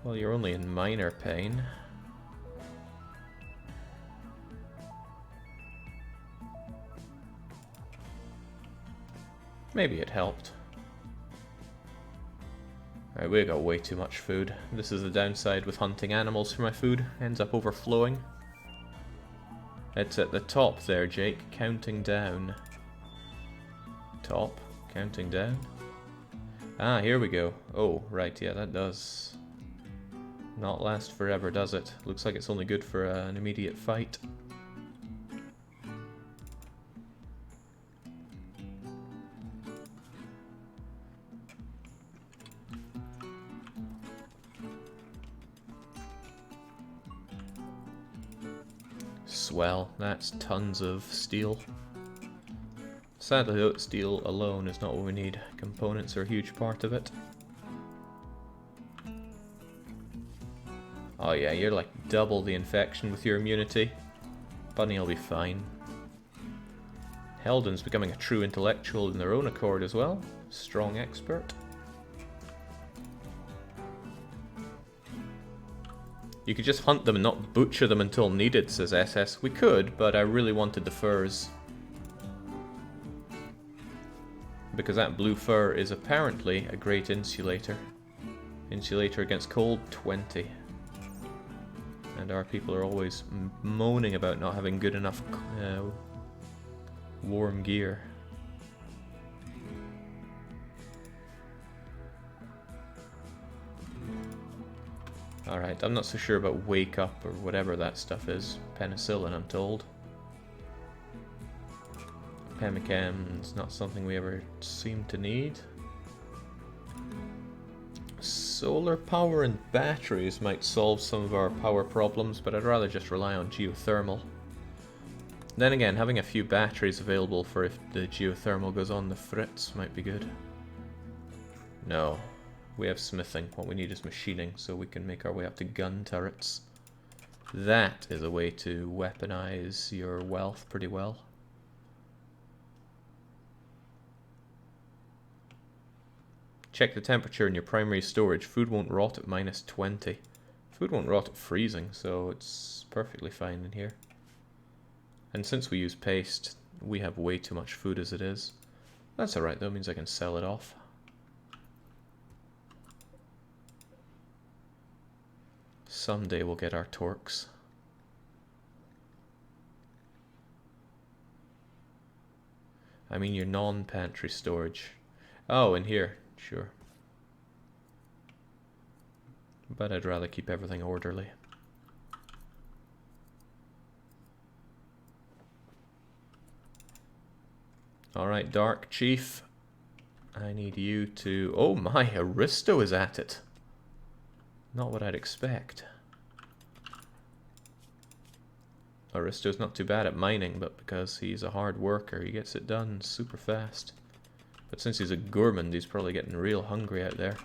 Well, you're only in minor pain. Maybe it helped. Alright, we got way too much food. This is the downside with hunting animals for my food. Ends up overflowing. It's at the top there, Jake. Counting down. Top. Counting down. Ah, here we go. Oh, right, yeah, that does not last forever, does it? Looks like it's only good for an immediate fight. Swell, that's tons of steel. Sadly though, steel alone is not what we need. Components are a huge part of it. Oh yeah, you're like double the infection with your immunity. Bunny will be fine. Heldon's becoming a true intellectual in their own accord as well. Strong expert. You could just hunt them and not butcher them until needed, says SS. We could, but I really wanted the furs. Because that blue fur is apparently a great insulator. Insulator against cold, 20. And our people are always moaning about not having good enough warm gear. Alright, I'm not so sure about wake up or whatever that stuff is. Penicillin, I'm told. Pemicam's not something we ever seem to need. Solar power and batteries might solve some of our power problems, but I'd rather just rely on geothermal. Then again, having a few batteries available for if the geothermal goes on the fritz might be good. No, we have smithing. What we need is machining, so we can make our way up to gun turrets. That is a way to weaponize your wealth pretty well. Check the temperature in your primary storage. Food won't rot at minus 20. Food won't rot at freezing, so it's perfectly fine in here. And since we use paste, we have way too much food as it is. That's alright though, means I can sell it off. Someday we'll get our torques. I mean your non-pantry storage. Oh, in here. Sure. But I'd rather keep everything orderly. Alright, Dark Chief. I need you to... Oh my, Aristo is at it. Not what I'd expect. Aristo's not too bad at mining, but because he's a hard worker, he gets it done super fast. But since he's a gourmand, he's probably getting real hungry out there.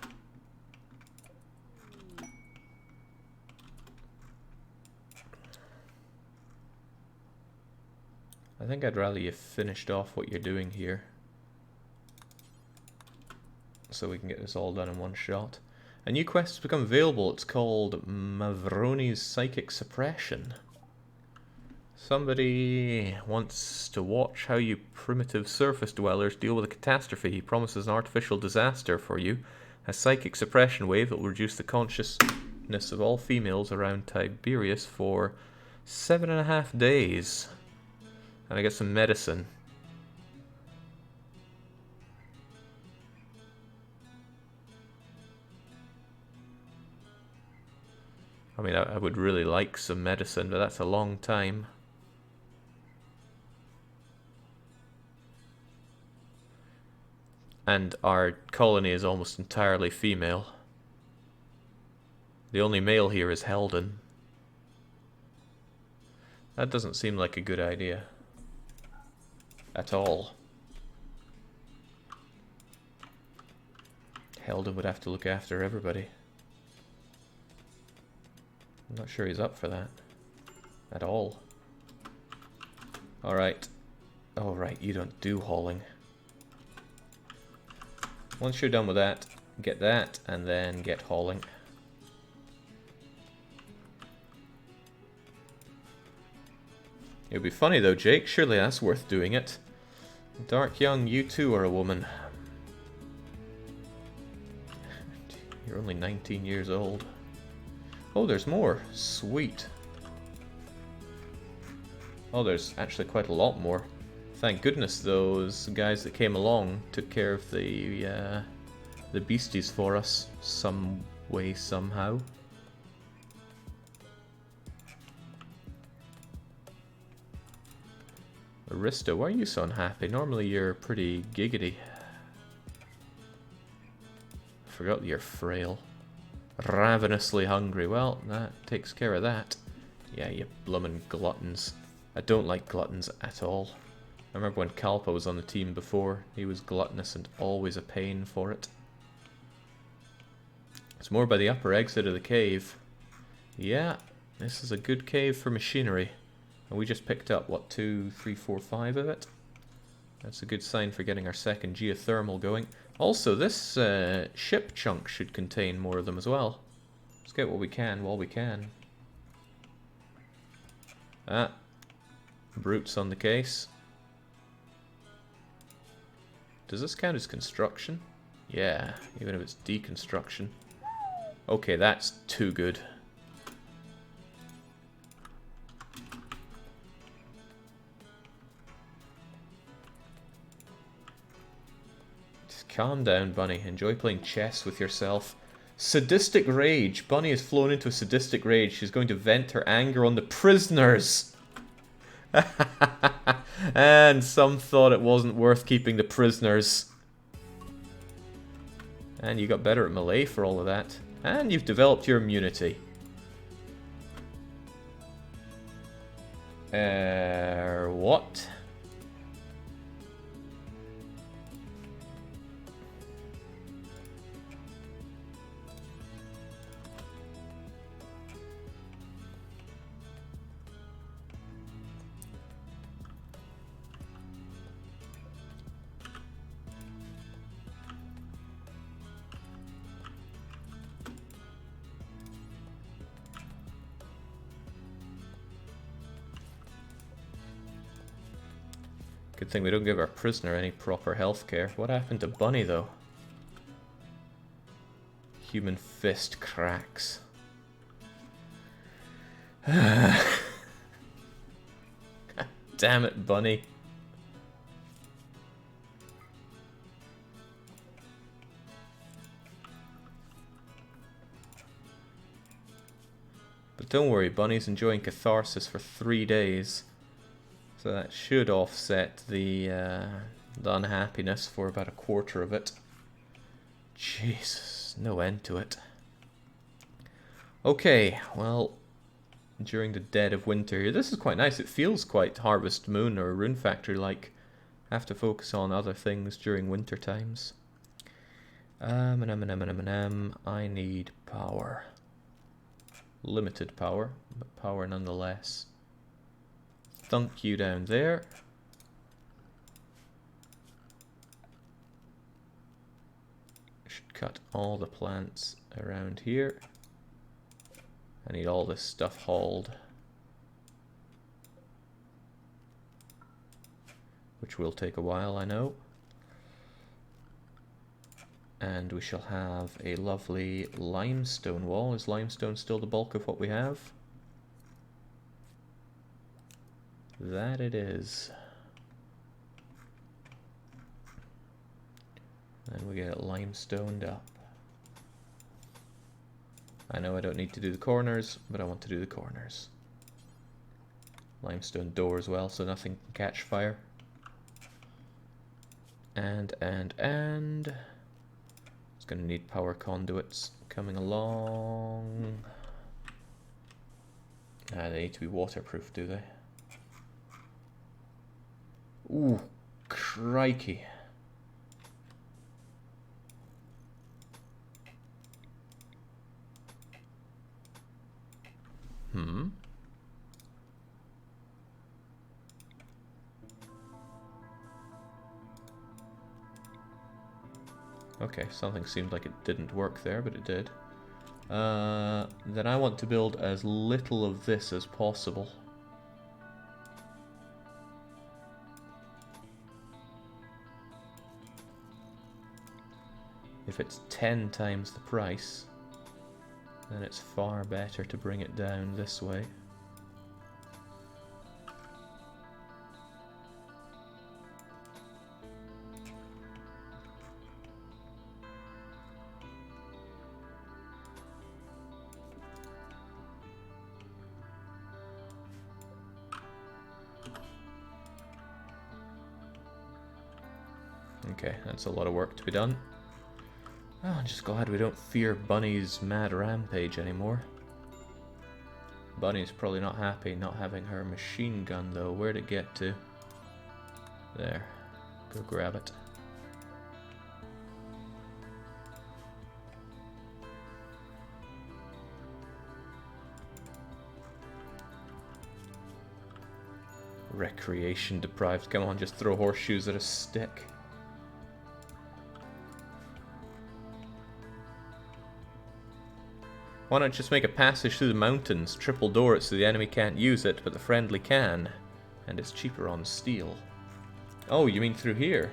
I think I'd rather you finished off what you're doing here. So we can get this all done in one shot. A new quest has become available. It's called Mavroni's Psychic Suppression. Somebody wants to watch how you primitive surface dwellers deal with a catastrophe. He promises an artificial disaster for you. A psychic suppression wave that will reduce the consciousness of all females around Tiberius for 7.5 days. And I get some medicine. I mean, I would really like some medicine, but that's a long time. And our colony is almost entirely female. The only male here is Heldon. That doesn't seem like a good idea. At all. Heldon would have to look after everybody. I'm not sure he's up for that. At all. Alright. Oh right, you don't do hauling. Once you're done with that, get that, and then get hauling. It would be funny though, Jake. Surely that's worth doing it. Dark Young, you too are a woman. You're only 19 years old. Oh, there's more. Sweet. Oh, there's actually quite a lot more. Thank goodness those guys that came along took care of the beasties for us some way, somehow. Arista, why are you so unhappy? Normally you're pretty giggity. I forgot that you're frail. Ravenously hungry. Well, that takes care of that. Yeah, you bloomin' gluttons. I don't like gluttons at all. I remember when Kalpa was on the team before. He was gluttonous and always a pain for it. It's more by the upper exit of the cave. Yeah, this is a good cave for machinery. And we just picked up, what, 2, 3, 4, 5 of it? That's a good sign for getting our second geothermal going. Also, this ship chunk should contain more of them as well. Let's get what we can while we can. Ah, brutes on the case. Does this count as construction? Yeah, even if it's deconstruction. Okay, that's too good. Just calm down, Bunny. Enjoy playing chess with yourself. Sadistic rage. Bunny has flown into a sadistic rage. She's going to vent her anger on the prisoners. And some thought it wasn't worth keeping the prisoners. And you got better at melee for all of that. And you've developed your immunity. What? Good thing we don't give our prisoner any proper health care. What happened to Bunny, though? Human fist cracks. Damn it, Bunny. But don't worry, Bunny's enjoying catharsis for 3 days. So that should offset the unhappiness for about a quarter of it. Jesus, no end to it. Okay, well, during the dead of winter here, this is quite nice. It feels quite Harvest Moon or Rune Factory-like. Have to focus on other things during winter times. I need power. Limited power, but power nonetheless. Thunk you down there. Should cut all the plants around here. I need all this stuff hauled. Which will take a while, I know. And we shall have a lovely limestone wall. Is limestone still the bulk of what we have? That it is. And we get it limestoned up. I know I don't need to do the corners, but I want to do the corners. Limestone door as well, so nothing can catch fire. And. It's going to need power conduits coming along. They need to be waterproof, do they? Ooh, crikey. Okay, something seemed like it didn't work there, but it did. Then I want to build as little of this as possible. If it's 10 times the price, then it's far better to bring it down this way. Okay, that's a lot of work to be done. Oh, I'm just glad we don't fear Bunny's mad rampage anymore. Bunny's probably not happy not having her machine gun though. Where'd it get to? There. Go grab it. Recreation deprived. Come on, just throw horseshoes at a stick. Why not just make a passage through the mountains, triple door it so the enemy can't use it, but the friendly can? And it's cheaper on steel. Oh, you mean through here?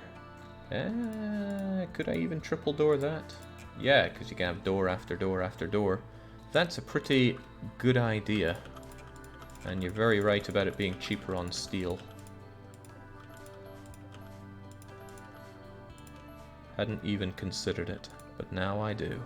Could I even triple door that? Yeah, because you can have door after door after door. That's a pretty good idea. And you're very right about it being cheaper on steel. Hadn't even considered it, but now I do.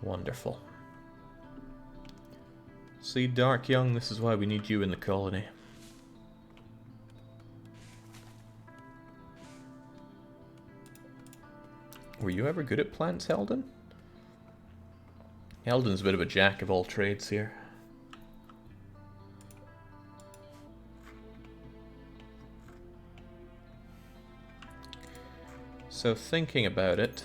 Wonderful. See, Dark Young, this is why we need you in the colony. Were you ever good at plants, Heldon? Heldon's a bit of a jack of all trades here. So thinking about it,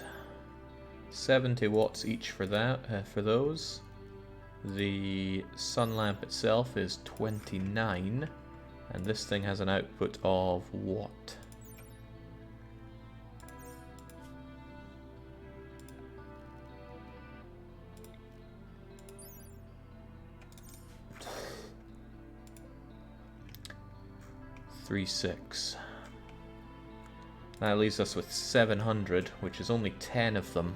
70 watts each for that, for those. The sun lamp itself is 29, and this thing has an output of what? $3.6. That leaves us with 700, which is only 10 of them.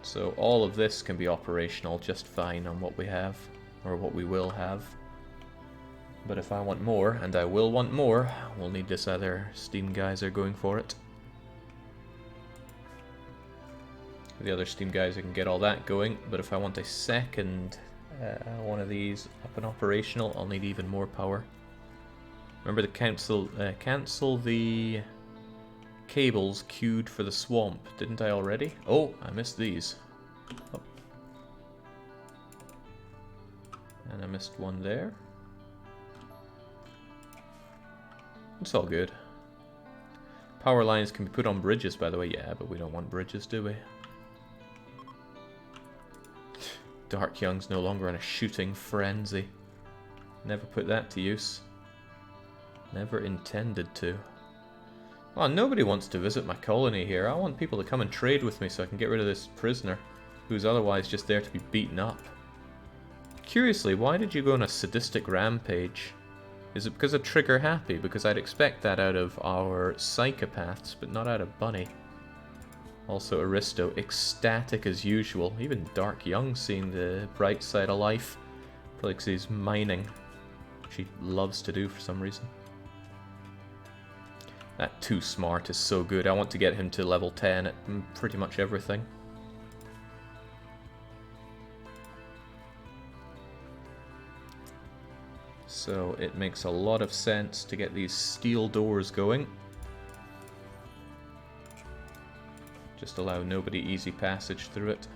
So all of this can be operational just fine on what we have, or what we will have. But if I want more, and I will want more, we'll need this other steam geyser going for it. The other steam geyser can get all that going, but if I want a second one of these up and operational, I'll need even more power. Remember to cancel the cables queued for the swamp, didn't I already? Oh, I missed these. Oh. And I missed one there. It's all good. Power lines can be put on bridges, by the way. Yeah, but we don't want bridges, do we? Dark Young's no longer in a shooting frenzy. Never put that to use. Never intended to. Well, nobody wants to visit my colony here. I want people to come and trade with me so I can get rid of this prisoner, who's otherwise just there to be beaten up. Curiously, why did you go on a sadistic rampage? Is it because of Trigger Happy? Because I'd expect that out of our psychopaths, but not out of Bunny. Also, Aristo, ecstatic as usual. Even Dark Young seeing the bright side of life. Probably because he's mining, which he loves to do for some reason. That Too Smart is so good. I want to get him to level 10 at pretty much everything. So it makes a lot of sense to get these steel doors going. Just allow nobody easy passage through it.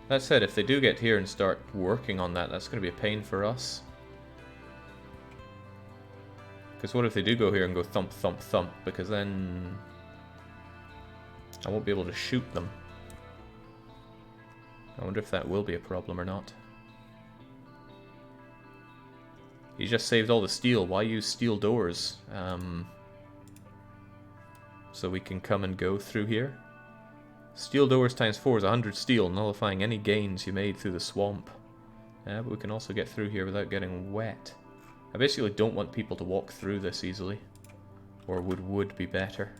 That said, if they do get here and start working on that, that's going to be a pain for us. Because what if they do go here and go thump, thump, thump? Because then I won't be able to shoot them. I wonder if that will be a problem or not. You just saved all the steel. Why use steel doors? So we can come and go through here. Steel doors times 4 is 100 steel, nullifying any gains you made through the swamp. Yeah, but we can also get through here without getting wet. I basically don't want people to walk through this easily. Or would be better.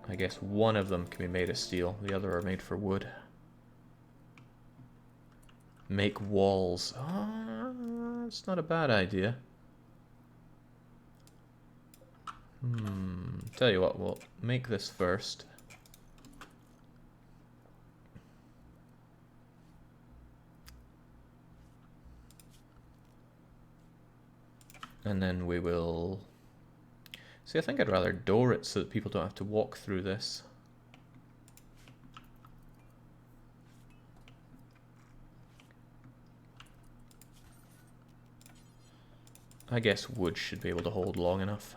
I guess one of them can be made of steel, the other are made for wood. Make walls. It's not a bad idea. Tell you what, we'll make this first. And then we will... See, I think I'd rather door it so that people don't have to walk through this. I guess wood should be able to hold long enough.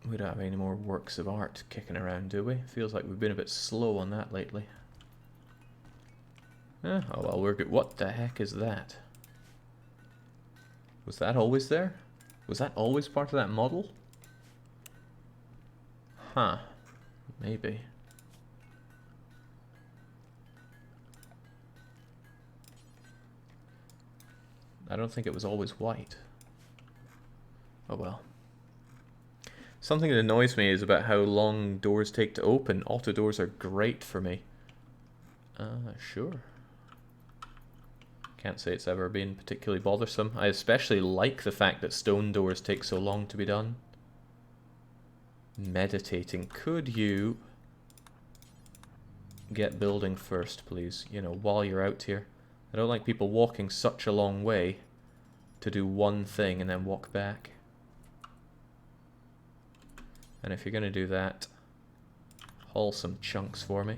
We don't have any more works of art kicking around, do we? Feels like we've been a bit slow on that lately. Oh well, we're good. What the heck is that? Was that always there? Was that always part of that model? Huh. Maybe. I don't think it was always white. Oh well. Something that annoys me is about how long doors take to open. Auto doors are great for me. Sure. Can't say it's ever been particularly bothersome. I especially like the fact that stone doors take so long to be done. Meditating. Could you get building first, please? You know, while you're out here. I don't like people walking such a long way to do one thing and then walk back. And if you're going to do that, haul some chunks for me.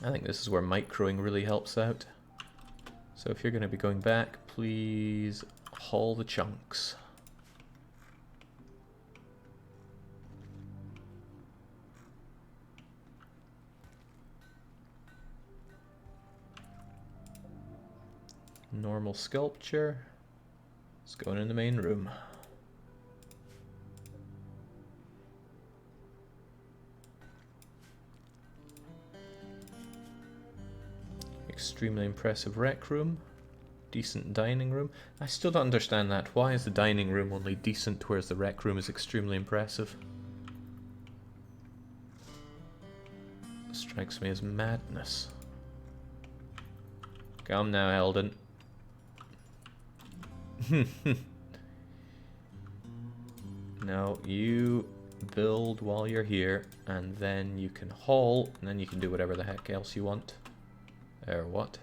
I think this is where microing really helps out. So if you're going to be going back, please haul the chunks. Normal sculpture. Let's go in the main room. Extremely impressive rec room. Decent dining room. I still don't understand that. Why is the dining room only decent, whereas the rec room is extremely impressive? Strikes me as madness. Come now, Eldon. No, you build while you're here, and then you can haul, and then you can do whatever the heck else you want. Or what?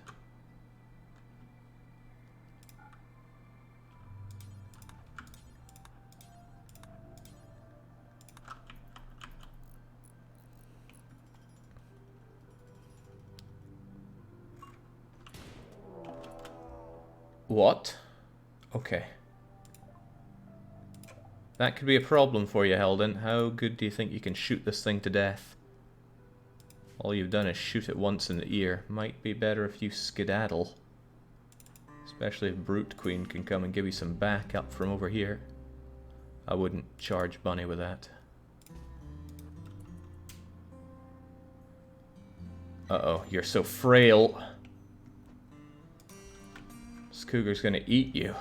What? Okay. That could be a problem for you, Heldon. How good do you think you can shoot this thing to death? All you've done is shoot it once in the ear. Might be better if you skedaddle. Especially if Brute Queen can come and give you some backup from over here. I wouldn't charge Bunny with that. Uh-oh, you're so frail. This cougar's gonna eat you.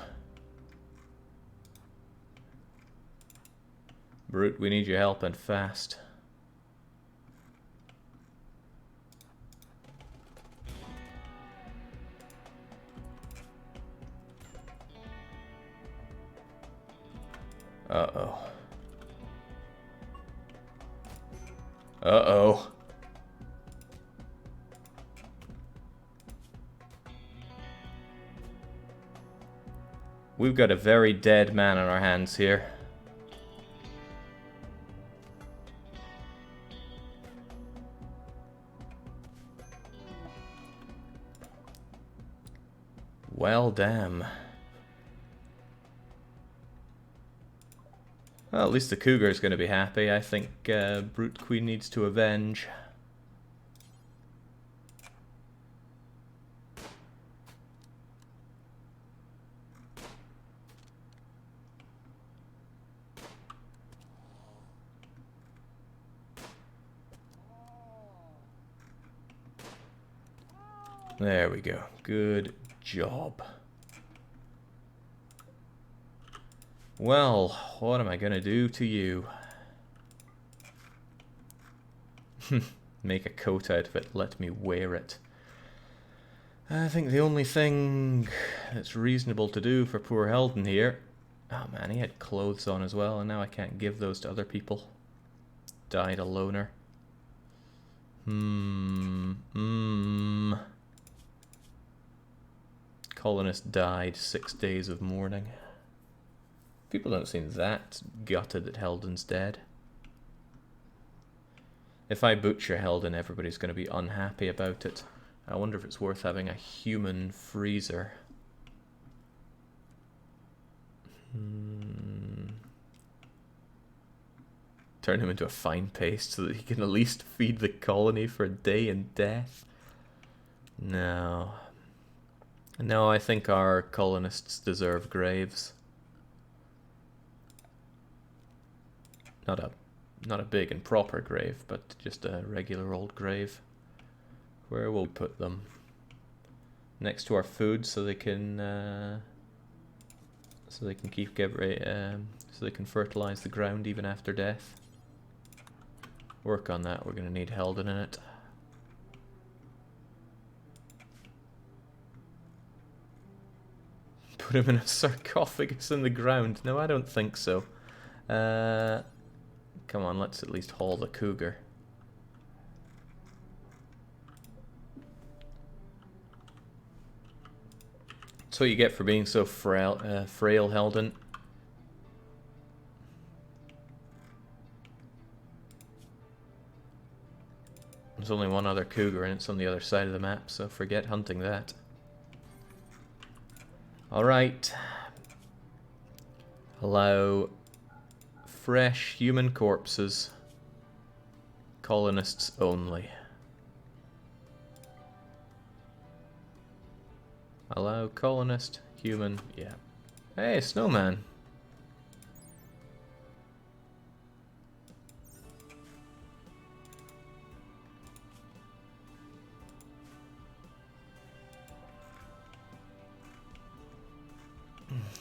Brute, we need your help and fast. Uh-oh. Uh-oh. We've got a very dead man on our hands here. Well, damn. Well, at least the cougar's going to be happy. I think Brute Queen needs to avenge. There we go. Good job. Well, what am I gonna do to you? Make a coat out of it, let me wear it. I think the only thing that's reasonable to do for poor Helden here... Oh man, he had clothes on as well, and now I can't give those to other people. Died a loner. Colonist died, 6 days of mourning. People don't seem that gutted that Helden's dead. If I butcher Helden, everybody's going to be unhappy about it. I wonder if it's worth having a human freezer. Turn him into a fine paste so that he can at least feed the colony for a day in death. No. No, I think our colonists deserve graves. Not a big and proper grave, but just a regular old grave. Where will we put them? Next to our food, so they can keep so they can fertilize the ground even after death. Work on that. We're gonna need Helden in it. Put him in a sarcophagus in the ground. No, I don't think so. Come on, let's at least haul the cougar. That's what you get for being so frail, Helden. There's only one other cougar and it's on the other side of the map, so forget hunting that. Alright. Allow fresh human corpses. Colonists only. Allow colonist, human, yeah. Hey, snowman.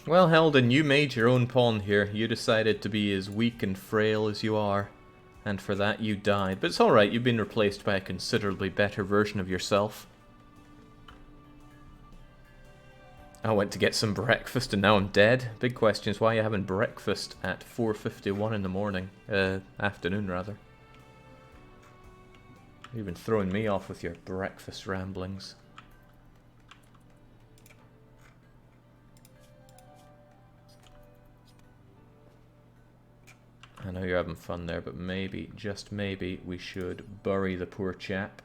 Well, Helden, you made your own pawn here. You decided to be as weak and frail as you are, and for that you died. But it's alright, you've been replaced by a considerably better version of yourself. I went to get some breakfast and now I'm dead. Big question is why are you having breakfast at 4:51 in the morning? Afternoon, rather. You've been throwing me off with your breakfast ramblings. I know you're having fun there, but maybe, just maybe, we should bury the poor chap.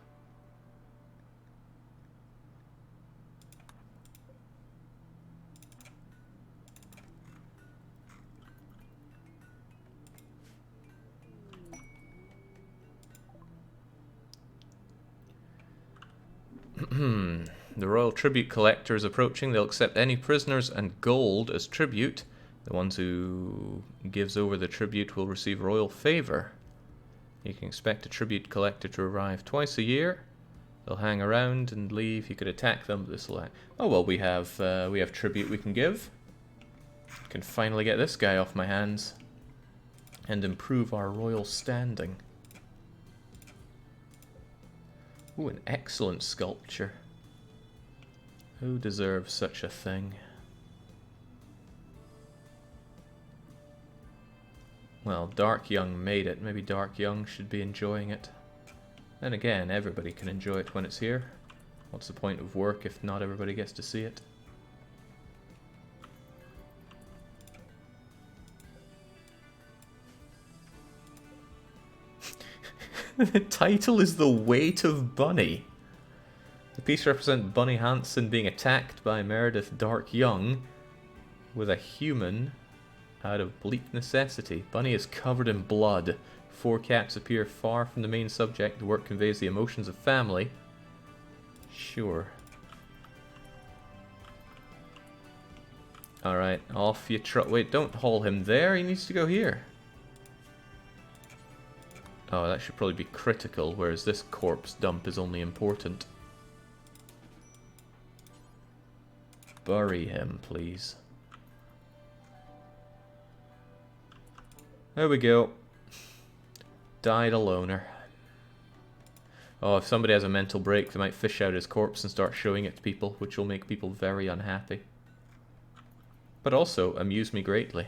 The royal tribute collector is approaching. They'll accept any prisoners and gold as tribute. The ones who gives over the tribute will receive royal favor. You can expect a tribute collector to arrive twice a year. They'll hang around and leave. You could attack them. This will. Oh well, we have tribute we can give. Can finally get this guy off my hands and improve our royal standing. Ooh, an excellent sculpture. Who deserves such a thing? Well, Dark Young made it. Maybe Dark Young should be enjoying it. Then again, everybody can enjoy it when it's here. What's the point of work if not everybody gets to see it? The title is The Weight of Bunny. The The piece represents Bunny Hansen being attacked by Meredith Dark Young with a human out of bleak necessity. Bunny is covered in blood. 4 cats appear far from the main subject. The work conveys the emotions of family. Sure. Alright, off you trot. Wait, don't haul him there. He needs to go here. Oh, that should probably be critical, whereas this corpse dump is only important. Bury him, please. There we go. Died a loner. Oh, if somebody has a mental break, they might fish out his corpse and start showing it to people, which will make people very unhappy. But also amuse me greatly.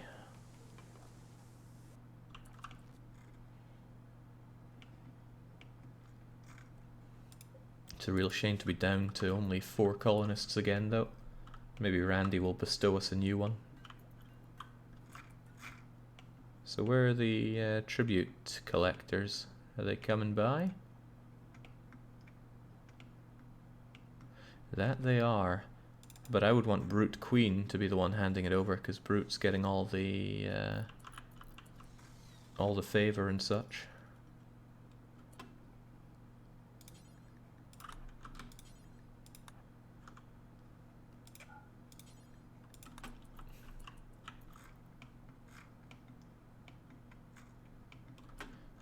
It's a real shame to be down to only 4 colonists again, though. Maybe Randy will bestow us a new one. So where are the tribute collectors? Are they coming by? That they are. But I would want Brute Queen to be the one handing it over, because Brute's getting all the favor and such.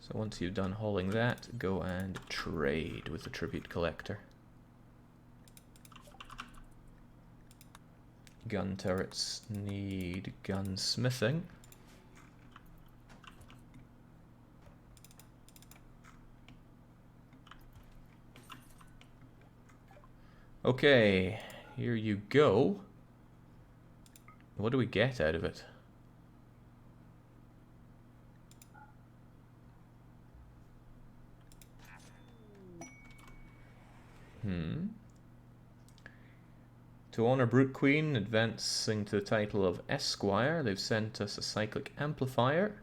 So once you've done hauling that, go and trade with the tribute collector. Gun turrets need gunsmithing. Okay, here you go. What do we get out of it? To honor Brute Queen, advancing to the title of Esquire, they've sent us a cyclic amplifier.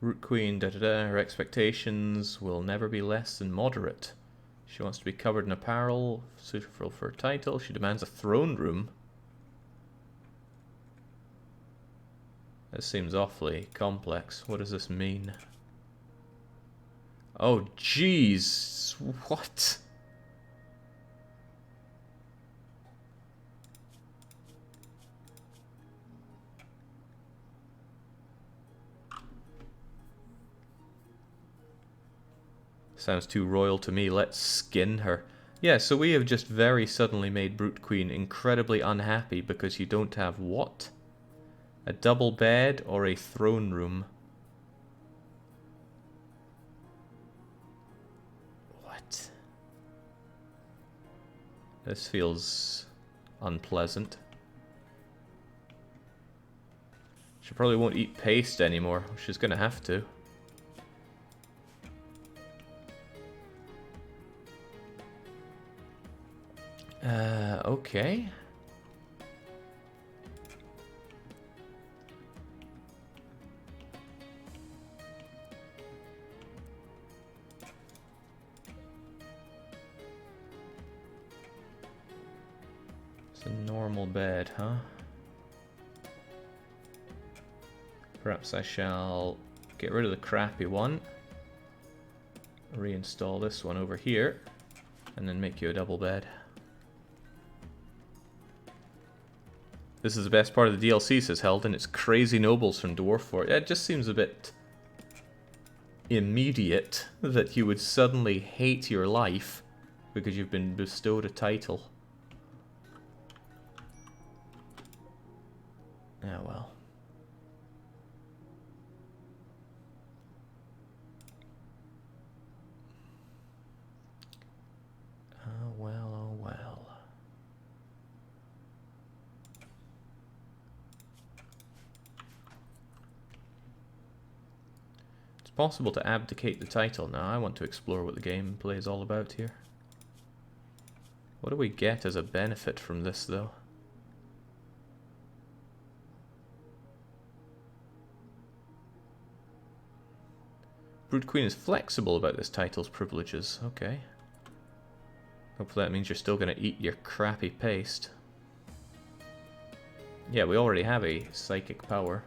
Brute Queen, her expectations will never be less than moderate. She wants to be covered in apparel, suitable for her title. She demands a throne room. This seems awfully complex. What does this mean? Oh, jeez. What? Sounds too royal to me. Let's skin her. Yeah, so we have just very suddenly made Brute Queen incredibly unhappy because you don't have what? A double bed or a throne room? What? This feels unpleasant. She probably won't eat paste anymore. She's gonna have to. Okay. It's a normal bed, huh? Perhaps I shall get rid of the crappy one, reinstall this one over here, and then make you a double bed. This is the best part of the DLC, says Heldon. It's crazy nobles from Dwarf Fort. It just seems a bit immediate that you would suddenly hate your life because you've been bestowed a title. Ah, well. Oh, well, oh, well. It's possible to abdicate the title now. I want to explore what the gameplay is all about here. What do we get as a benefit from this, though? Brute Queen is flexible about this title's privileges. Okay. Hopefully that means you're still going to eat your crappy paste. Yeah, we already have a psychic power.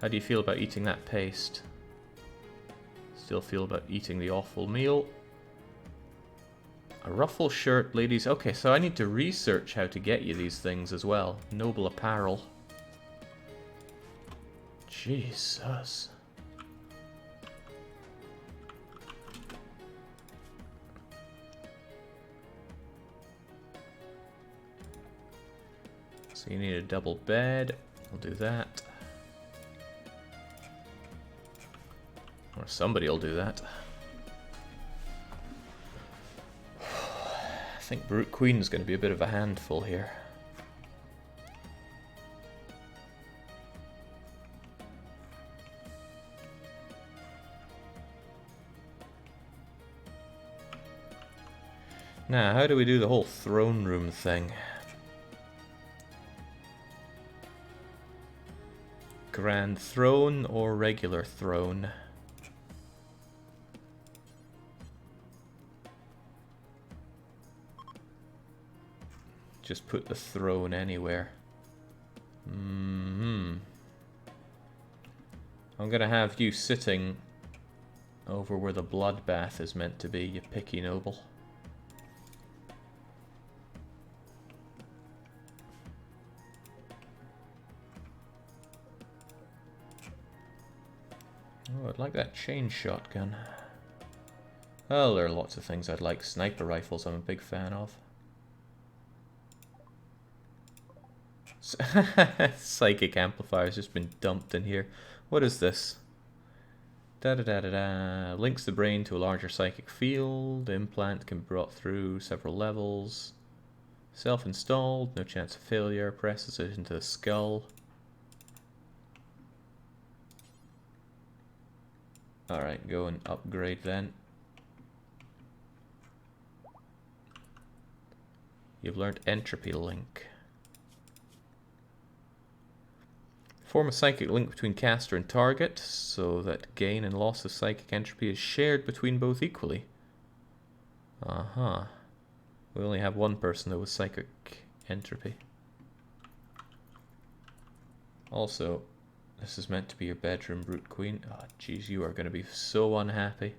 How do you feel about eating that paste? Still feel about eating the awful meal. A ruffle shirt, ladies. Okay, so I need to research how to get you these things as well. Noble apparel. Jesus. So you need a double bed. I'll do that. Or somebody will do that. I think Brute Queen's going to be a bit of a handful here. Now, how do we do the whole throne room thing? Grand throne or regular throne? Just put the throne anywhere. I'm gonna have you sitting over where the bloodbath is meant to be, you picky noble. Oh, I'd like that chain shotgun. Well, there are lots of things I'd like. Sniper rifles I'm a big fan of. Psychic amplifier's just been dumped in here. What is this? Da-da-da-da-da. Links the brain to a larger psychic field. The implant can be brought through several levels. Self-installed, no chance of failure. Presses it into the skull. Alright, go and upgrade then. You've learned Entropy Link. Form a psychic link between caster and target, so that gain and loss of psychic entropy is shared between both equally. We only have one person though with psychic entropy. Also, this is meant to be your bedroom, Brute Queen. Oh, jeez, you are going to be so unhappy.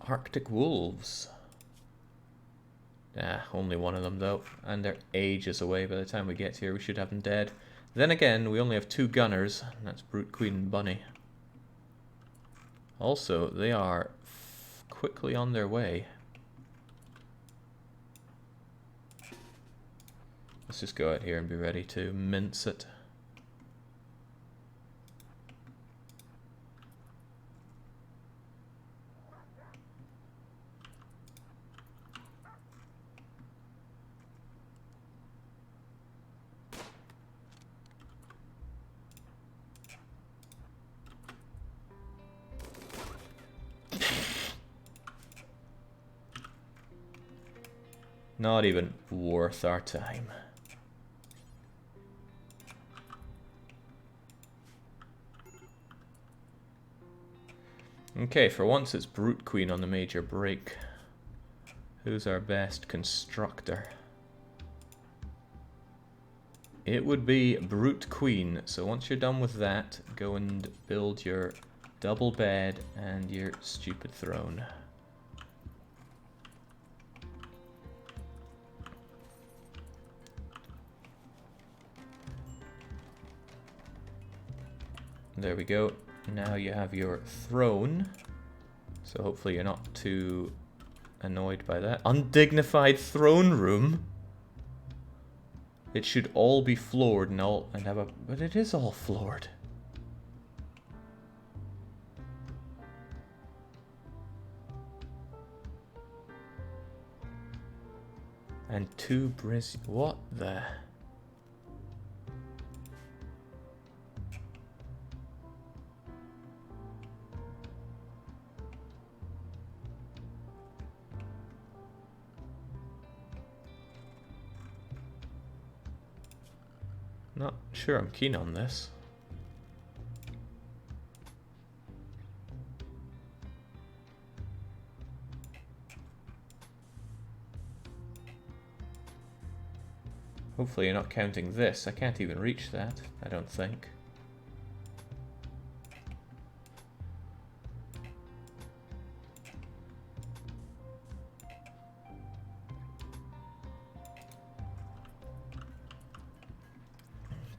Arctic wolves. Only one of them though, and they're ages away. By the time we get here, we should have them dead. Then again, we only have 2 gunners, and that's Brute Queen and Bunny. Also, they are quickly on their way. Let's just go out here and be ready to mince it. Not even worth our time. Okay, for once it's Brute Queen on the major break. Who's our best constructor? It would be Brute Queen. So once you're done with that, go and build your double bed and your stupid throne. There we go. Now you have your throne. So hopefully you're not too annoyed by that. Undignified throne room? It should all be floored and have a... But it is all floored. And 2 What the... Not sure I'm keen on this. Hopefully you're not counting this. I can't even reach that, I don't think.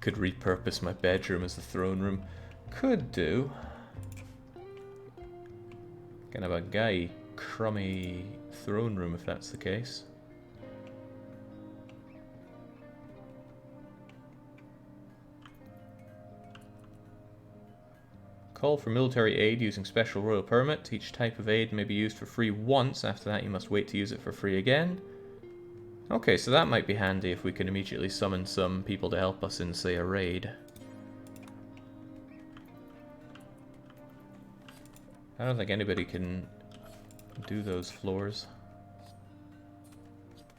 Could repurpose my bedroom as the throne room. Could do. Kind of a guy crummy throne room if that's the case. Call for military aid using special royal permit. Each type of aid may be used for free once. After that you must wait to use it for free again. Okay, so that might be handy if we can immediately summon some people to help us in, say, a raid. I don't think anybody can do those floors.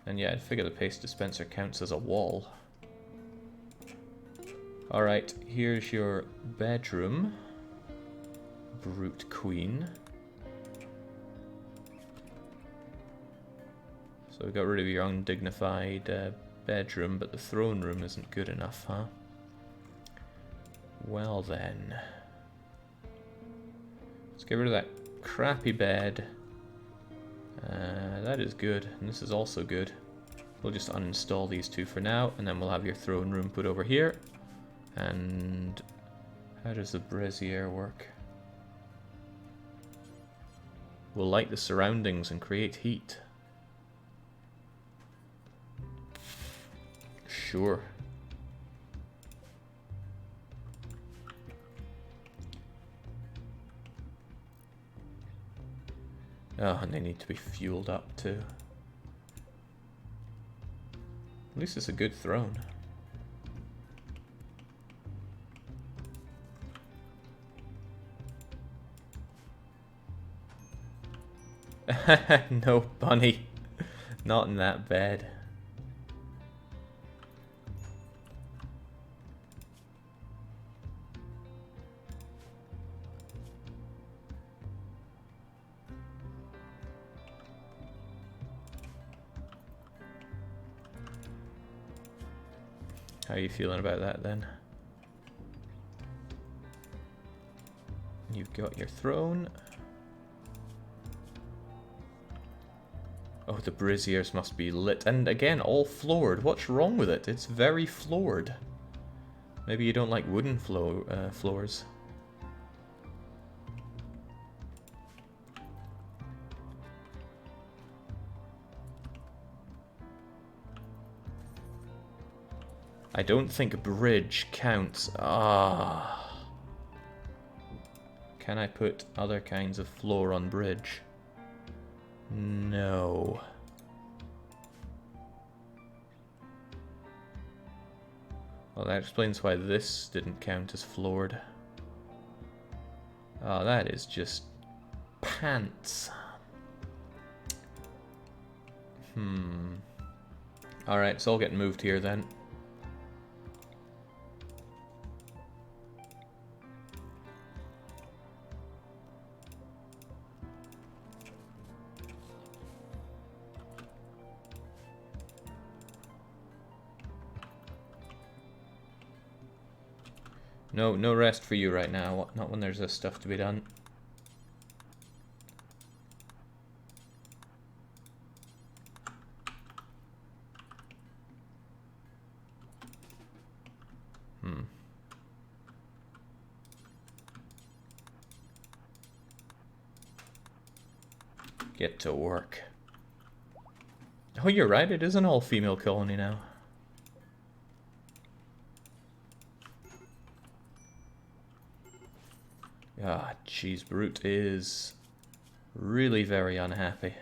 And yeah, I'd figure the paste dispenser counts as a wall. Alright, here's your bedroom. Brute Queen. So we got rid of your undignified bedroom, but the throne room isn't good enough, huh? Well then. Let's get rid of that crappy bed. That is good, and this is also good. We'll just uninstall these two for now, and then we'll have your throne room put over here. And how does the brazier work? We'll light the surroundings and create heat. Sure. Oh, and they need to be fueled up too. At least it's a good throne. No, bunny. Not in that bed. How are you feeling about that then? You've got your throne. Oh, the braziers must be lit. And again, all floored. What's wrong with it? It's very floored. Maybe you don't like wooden floors. I don't think bridge counts. Ah. Can I put other kinds of floor on bridge? No. Well, that explains why this didn't count as floored. Oh, that is just pants. Alright, it's all getting moved here then. No rest for you right now. Not when there's this stuff to be done. Get to work. Oh, you're right. It is an all-female colony now. Ah, jeez, Brute is really very unhappy.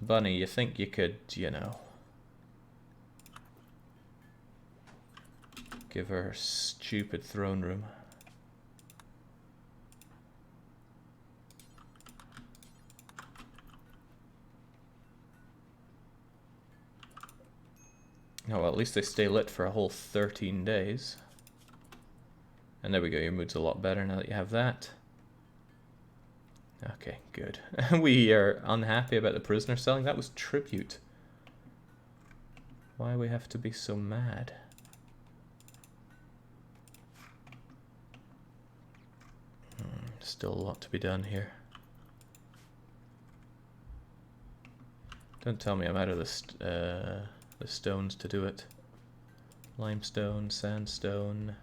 Bunny, you think you could, you know, give her a stupid throne room. Oh, well, at least they stay lit for a whole 13 days. And there we go, your mood's a lot better now that you have that. Okay, good. We are unhappy about the prisoner selling. That was tribute. Why we have to be so mad? Still a lot to be done here. Don't tell me I'm out of the stones to do it. Limestone, sandstone.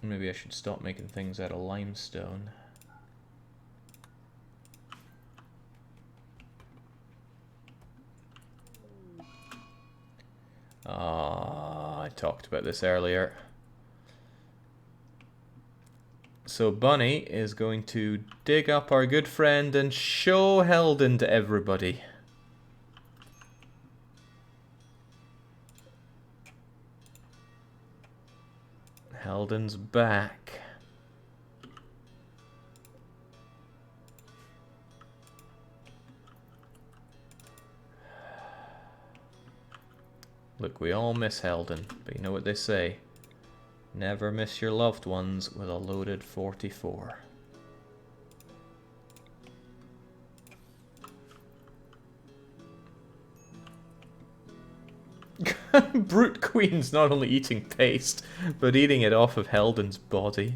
Maybe I should stop making things out of limestone. I talked about this earlier. So Bunny is going to dig up our good friend and show Heldon to everybody. Heldon's back. Look, we all miss Heldon, but you know what they say. Never miss your loved ones with a loaded 44. Brute Queen's not only eating paste, but eating it off of Heldon's body.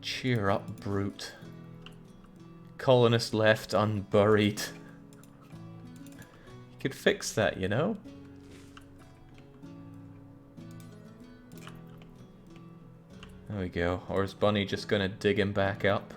Cheer up, Brute. Colonist left unburied. You could fix that, you know? There we go. Or is Bunny just gonna dig him back up?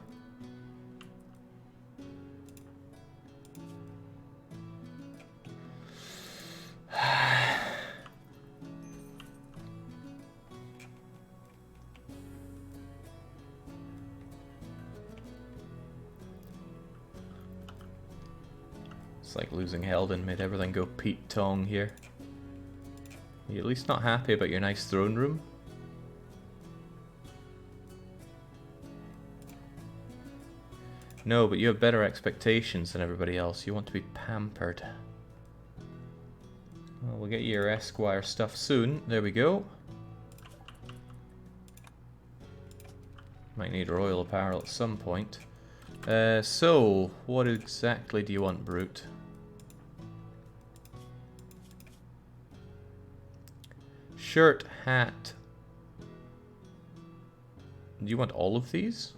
It's like losing Heldon made everything go Pete Tong here. Are you at least not happy about your nice throne room? No, but you have better expectations than everybody else. You want to be pampered. Well, we'll get you your Esquire stuff soon. There we go. Might need royal apparel at some point. So, what exactly do you want, Brute? Shirt, hat. Do you want all of these?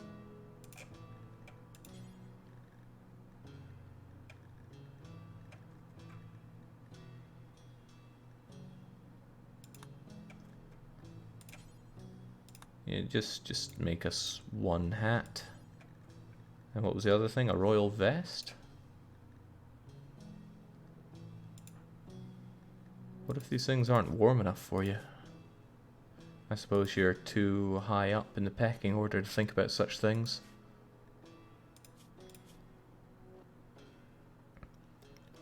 Yeah, just make us one hat. And what was the other thing? A royal vest? What if these things aren't warm enough for you? I suppose you're too high up in the pecking order to think about such things.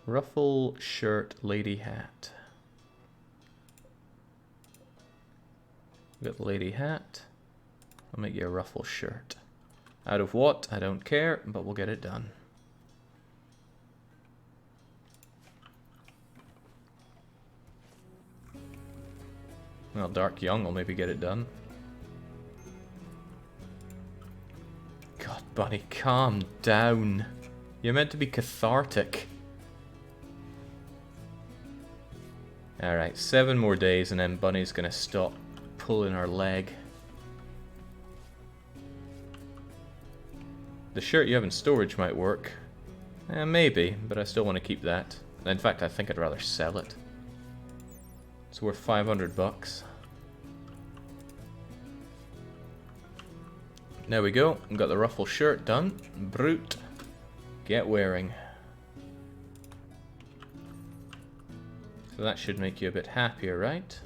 Ruffle, shirt, lady hat. We've got the lady hat. I'll make you a ruffle shirt. Out of what? I don't care, but we'll get it done. Well, Dark Young will maybe get it done. God, Bunny, calm down. You're meant to be cathartic. Alright, 7 more days and then Bunny's gonna stop pulling our leg. The shirt you have in storage might work. Maybe, but I still want to keep that. In fact, I think I'd rather sell it. It's worth 500 bucks. There we go. I've got the ruffle shirt done. Brute. Get wearing. So that should make you a bit happier, right?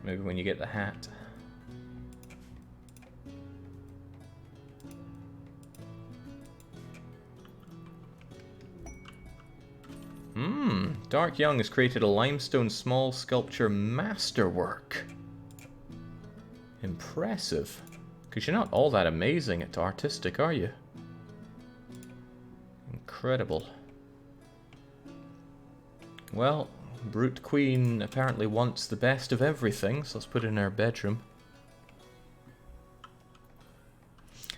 Maybe when you get the hat. Dark Young has created a limestone small sculpture masterwork. Impressive. Because you're not all that amazing at artistic, are you? Incredible. Well, Brute Queen apparently wants the best of everything, so let's put it in her bedroom.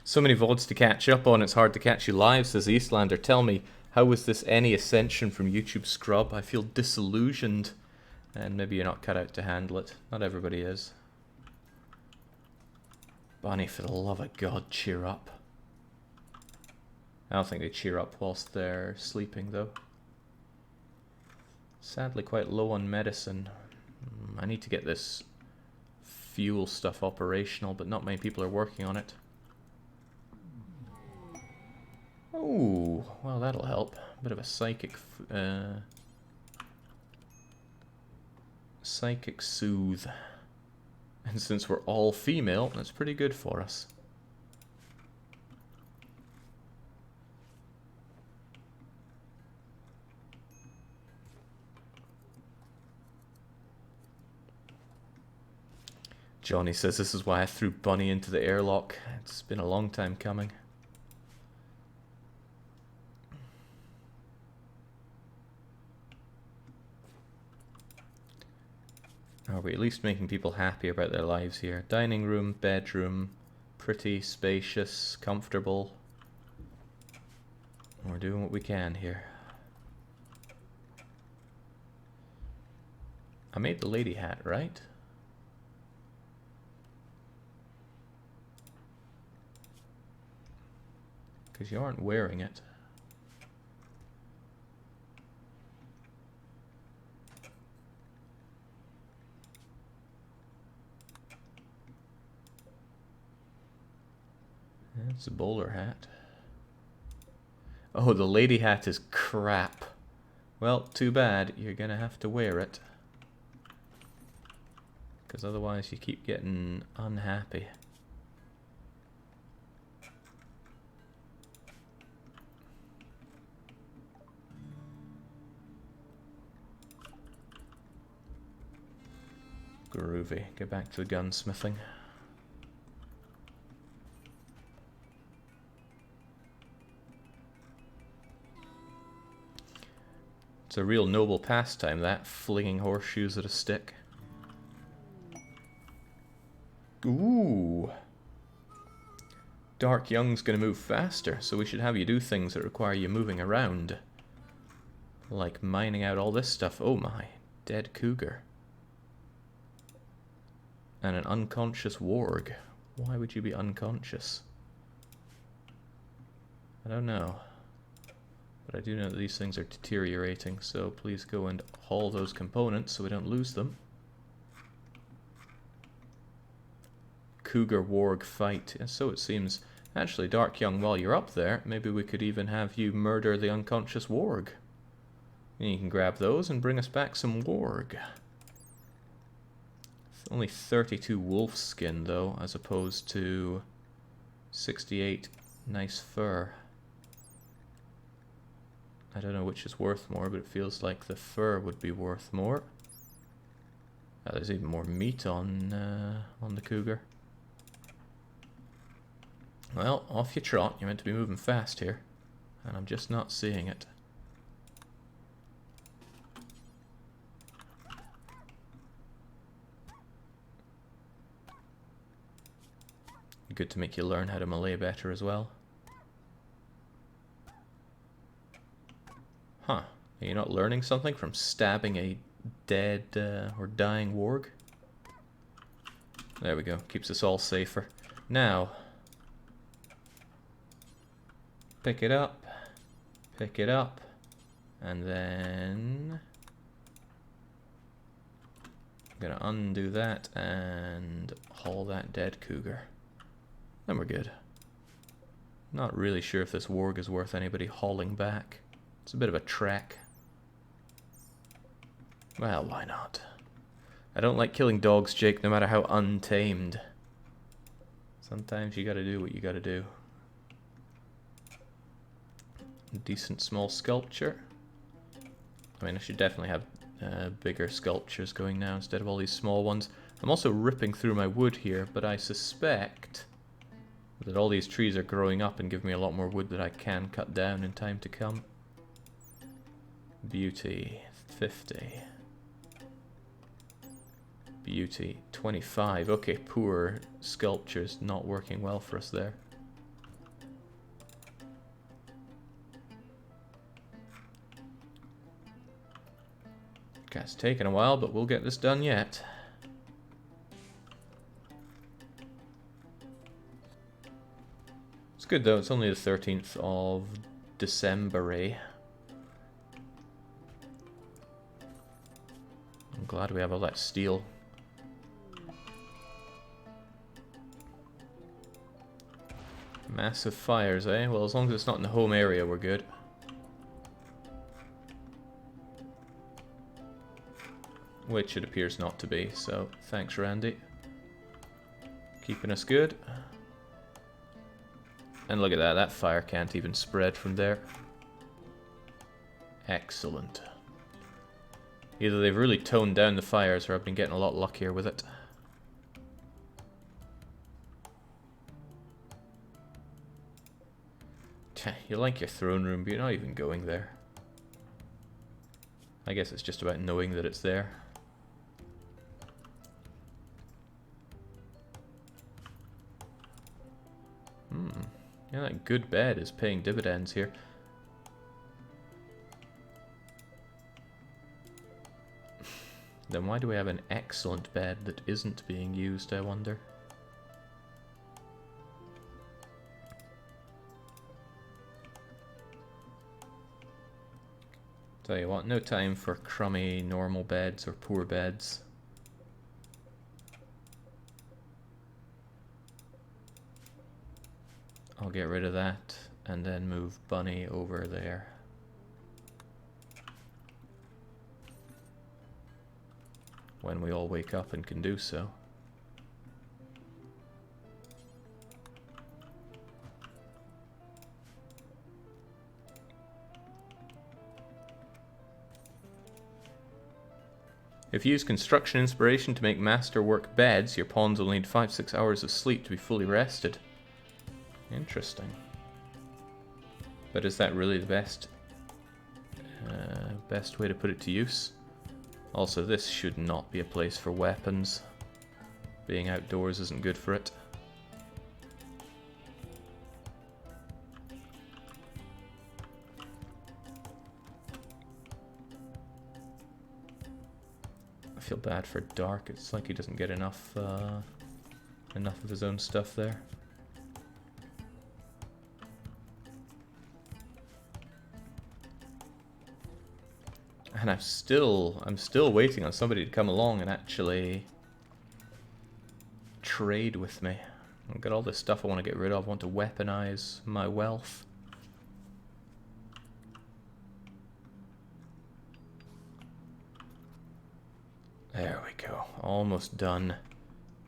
So many VODs to catch up on, it's hard to catch you live, says Eastlander. Tell me, how was this any ascension from YouTube Scrub? I feel disillusioned. And maybe you're not cut out to handle it. Not everybody is. Bunny, for the love of God, cheer up. I don't think they cheer up whilst they're sleeping, though. Sadly quite low on medicine. I need to get this fuel stuff operational, but not many people are working on it. Oh, well, that'll help. A bit of a psychic soothe. And since we're all female, that's pretty good for us. Johnny says this is why I threw Bunny into the airlock. It's been a long time coming. Are we at least making people happy about their lives here? Dining room, bedroom, pretty, spacious, comfortable. We're doing what we can here. I made the lady hat, right? Because you aren't wearing it. It's a bowler hat. Oh, the lady hat is crap. Well, too bad. You're gonna have to wear it. Because otherwise you keep getting unhappy. Groovy. Get back to the gunsmithing. It's a real noble pastime, that, flinging horseshoes at a stick. Ooh. Dark Young's gonna move faster, so we should have you do things that require you moving around. Like mining out all this stuff. Oh my. Dead cougar. And an unconscious warg. Why would you be unconscious? I don't know. But I do know that these things are deteriorating, so please go and haul those components so we don't lose them. Cougar warg fight. And so it seems. Actually, Dark Young, while you're up there, maybe we could even have you murder the unconscious warg. And you can grab those and bring us back some warg. Only 32 wolf skin, though, as opposed to 68 nice fur. I don't know which is worth more, but it feels like the fur would be worth more. There's even more meat on the cougar. Well, off you trot. You're meant to be moving fast here, and I'm just not seeing it. Good to make you learn how to melee better as well. Huh. Are you not learning something from stabbing a dead or dying warg? There we go. Keeps us all safer. Now, pick it up, and then I'm gonna undo that and haul that dead cougar. Then we're good. Not really sure if this warg is worth anybody hauling back. It's a bit of a trek. Well, why not? I don't like killing dogs, Jake, no matter how untamed. Sometimes you gotta do what you gotta do. A decent small sculpture. I mean, I should definitely have bigger sculptures going now instead of all these small ones. I'm also ripping through my wood here, but I suspect that all these trees are growing up and give me a lot more wood that I can cut down in time to come. Beauty, 50. Beauty, 25. Okay, poor sculptures not working well for us there. Okay, it's taken a while, but we'll get this done yet. It's good though, it's only the 13th of December, eh? I'm glad we have all that steel. Massive fires, eh? Well, as long as it's not in the home area, we're good. Which it appears not to be, so thanks, Randy. Keeping us good. And look at that, that fire can't even spread from there. Excellent. Either they've really toned down the fires or I've been getting a lot luckier with it. You like your throne room, but you're not even going there. I guess it's just about knowing that it's there. Yeah, that good bed is paying dividends here. Then why do we have an excellent bed that isn't being used, I wonder? Tell you what, no time for crummy normal beds or poor beds. I'll get rid of that and then move Bunny over there. When we all wake up and can do so. If you use construction inspiration to make masterwork beds, your pawns will need 5-6 hours of sleep to be fully rested. Interesting. But is that really the best way to put it to use? Also, this should not be a place for weapons. Being outdoors isn't good for it. I feel bad for Dark. It's like he doesn't get enough of his own stuff there. And I'm still waiting on somebody to come along and actually trade with me. I've got all this stuff I want to get rid of. I want to weaponize my wealth. There we go. Almost done.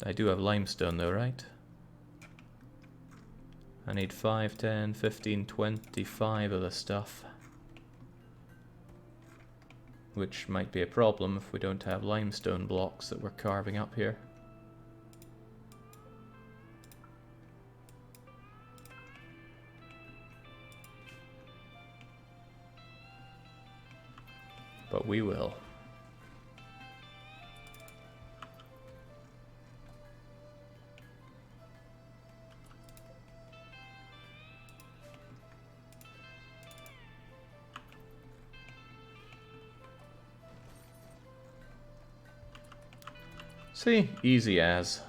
I do have limestone though, right? I need 5, 10, 15, 25 of the stuff. Which might be a problem if we don't have limestone blocks that we're carving up here. But we will. See, easy as.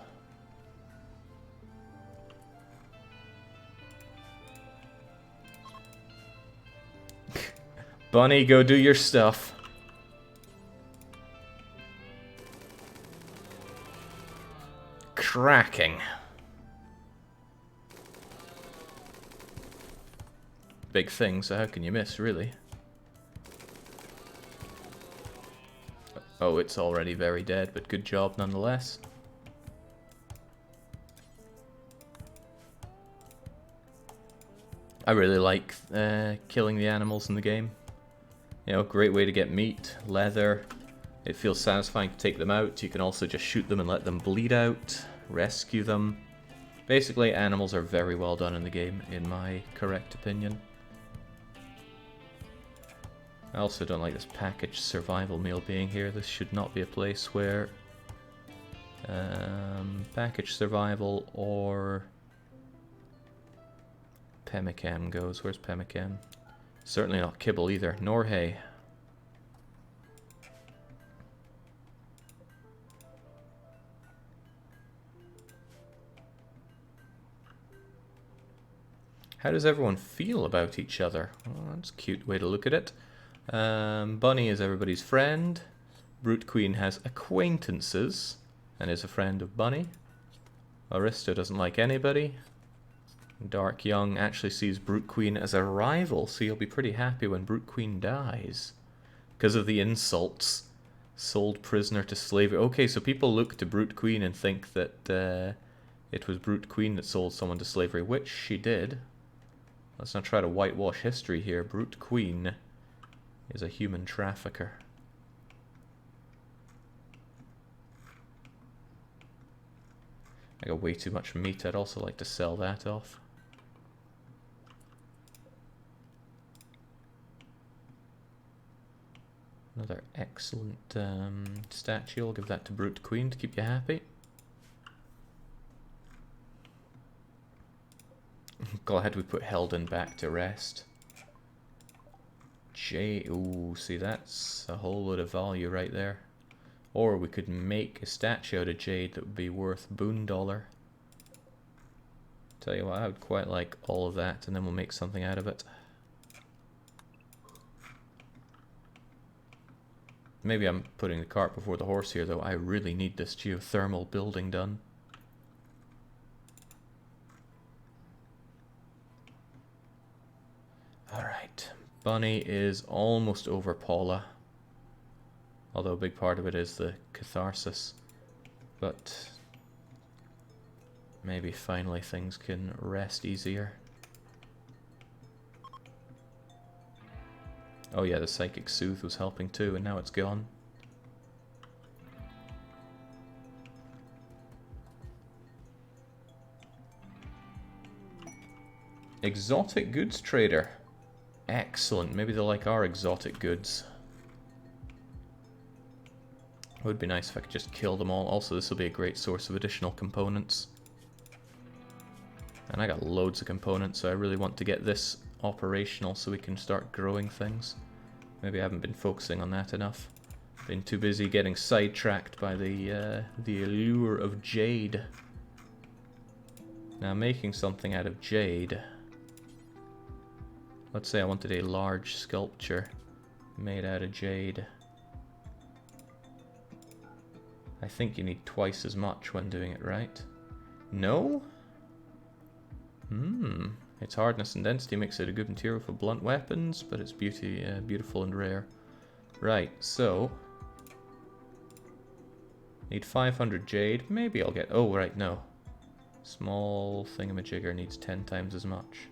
Bunny, go do your stuff. Cracking. Big thing, so how can you miss, really? Oh, it's already very dead, but good job nonetheless. I really like killing the animals in the game. You know, great way to get meat, leather, It feels satisfying to take them out. You can also just shoot them and let them bleed out, rescue them. Basically, animals are very well done in the game, in my correct opinion. I also don't like this packaged survival meal being here. This should not be a place where packaged survival or pemmican goes. Where's pemmican? Certainly not kibble either, nor hay. How does everyone feel about each other? Well, that's a cute way to look at it. Bunny is everybody's friend. Brute Queen has acquaintances and is a friend of Bunny. Aristo doesn't like anybody. Dark Young actually sees Brute Queen as a rival, so you'll be pretty happy when Brute Queen dies. Because of the insults. Sold prisoner to slavery. Okay, so people look to Brute Queen and think that it was Brute Queen that sold someone to slavery, which she did. Let's not try to whitewash history here. Brute Queen is a human trafficker. I got way too much meat. I'd also like to sell that off. Another excellent statue. I'll give that to Brute Queen to keep you happy. Glad we put Helden back to rest. Ooh, see, that's a whole load of value right there. Or we could make a statue out of jade that would be worth $1. Tell you what, I would quite like all of that, and then we'll make something out of it. Maybe I'm putting the cart before the horse here, though. I really need this geothermal building done. Alright, Bunny is almost over Paula. Although a big part of it is the catharsis. But maybe finally things can rest easier. Oh yeah, the Psychic Soothe was helping too, and now it's gone. Exotic goods trader. Excellent. Maybe they'll like our exotic goods. It would be nice if I could just kill them all. Also, this will be a great source of additional components. And I got loads of components, so I really want to get this operational so we can start growing things. Maybe I haven't been focusing on that enough. Been too busy getting sidetracked by the allure of jade. Now, making something out of jade. Let's say I wanted a large sculpture made out of jade. I think you need twice as much when doing it right. No? Its hardness and density makes it a good material for blunt weapons, but it's beautiful and rare. Right, so need 500 jade. Maybe I'll get... Oh, right, no. Small thingamajigger needs 10 times as much.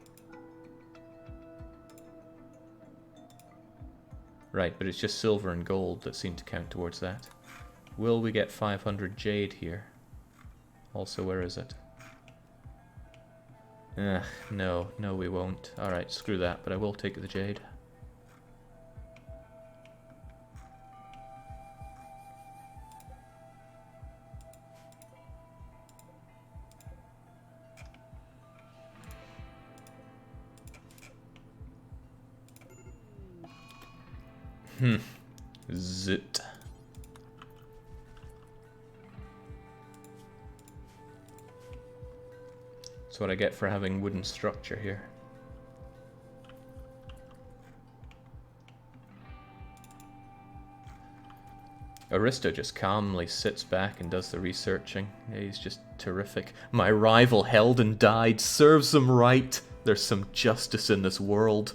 Right, but it's just silver and gold that seem to count towards that. Will we get 500 jade here? Also, where is it? No we won't. Alright, screw that, but I will take the jade. Zit. That's what I get for having wooden structure here. Aristo just calmly sits back and does the researching. Yeah, he's just terrific. My rival held and died. Serves them right. There's some justice in this world.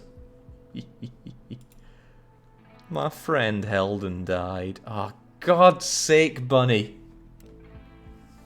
My friend held and died. Oh, God's sake, Bunny.